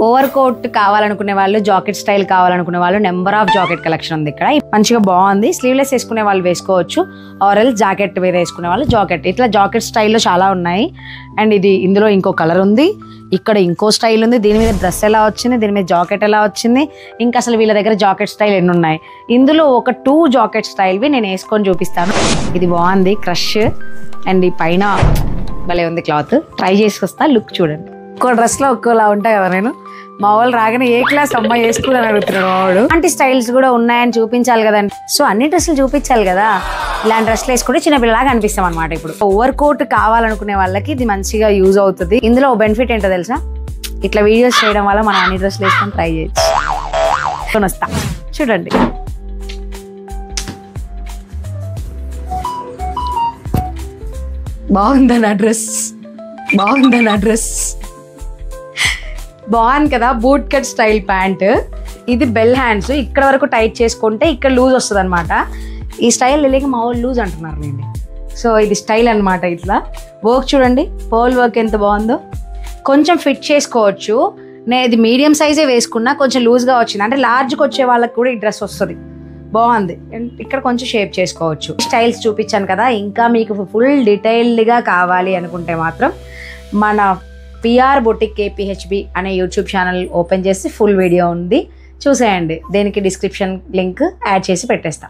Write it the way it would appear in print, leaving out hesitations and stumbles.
Over coat కావాలనుకునే వాళ్ళు, jacket style కావాలనుకునే వాళ్ళు నెంబర్ ఆఫ్ జాకెట్ కలెక్షన్ ఉంది ఇక్కడ. మంచిగా బాగుంది. స్లీవ్లెస్ వేసుకునే వాళ్ళు వేసుకోవచ్చు, ఆర్ఎల్ జాకెట్ వేరే వేసుకునే వాళ్ళు జాకెట్. ఇట్లా జాకెట్ స్టైల్లో చాలా ఉన్నాయి. అండ్ ఇందులో ఇంకో కలర్ ఉంది, ఇక్కడ ఇంకో స్టైల్ ఉంది. దీని మీద డ్రెస్ ఎలా వచ్చింది, దీని మీద జాకెట్ ఎలా వచ్చింది, ఇంకా అసలు వీళ్ళ దగ్గర జాకెట్ స్టైల్ ఎన్ని ఉన్నాయి. ఇందులో ఒక 2 జాకెట్ స్టైల్వి నేను వేసుకొని చూపిస్తాను. ఇది బాగుంది, క్రష్. అండ్ ఈ పైన భలే ఉంది క్లాత్. ట్రై చేసుకొస్తా, లుక్ చూడండి. ఒక్కో డ్రెస్లో ఒక్కోలా ఉంటాయి కదా. నేను మా వాళ్ళు రాగానే ఏ క్లాస్ అమ్మాయి వేసుకుని అడుగుతున్నాడు వాడు. అలాంటి స్టైల్స్ కూడా ఉన్నాయని చూపించాలి కదండి. సో అన్ని డ్రెస్సులు చూపించాలి కదా. ఇలాంటి డ్రెస్లు వేసుకుంటే చిన్నపిల్లలాగా అనిపిస్తాం అనమాట. ఇప్పుడు ఓవర్ కోట్ కావాలనుకునే వాళ్ళకి ఇది మంచిగా యూజ్ అవుతుంది. ఇందులో బెనిఫిట్ ఏంటో తెలుసా, ఇట్లా వీడియోస్ చేయడం వల్ల మనం అన్ని డ్రెస్సులు వేసుకొని ట్రై చేయొచ్చు. వస్తా చూడండి. బాగుందా నా డ్రెస్, బాగుందా నా డ్రెస్, బాగుంది కదా. Boot cut style pant. ఇది బెల్ హ్యాండ్స్, ఇక్కడ వరకు టైట్ చేసుకుంటే ఇక్కడ లూజ్ వస్తుంది అనమాట. ఈ స్టైల్ తెలియక మా వాళ్ళు లూజ్ అంటున్నారు నేను. సో ఇది స్టైల్ అనమాట. ఇట్లా వర్క్ చూడండి, పర్ల్ వర్క్ ఎంత బాగుందో. కొంచెం ఫిట్ చేసుకోవచ్చు. నేను ఇది మీడియం సైజే వేసుకున్నా, కొంచెం లూజ్గా వచ్చింది. అంటే లార్జ్కి వచ్చే వాళ్ళకి కూడా ఈ డ్రెస్ వస్తుంది. బాగుంది. ఇక్కడ కొంచెం షేప్ చేసుకోవచ్చు. స్టైల్స్ చూపించాను కదా. ఇంకా మీకు ఫుల్ డీటెయిల్డ్గా కావాలి అనుకుంటే మాత్రం మన పిఆర్ బొటిక్ కేపీహెచ్బి అనే యూట్యూబ్ ఛానల్ ఓపెన్ చేసి ఫుల్ వీడియో ఉంది, చూసేయండి. దీనికి డిస్క్రిప్షన్ లింక్ యాడ్ చేసి పెట్టేస్తాం.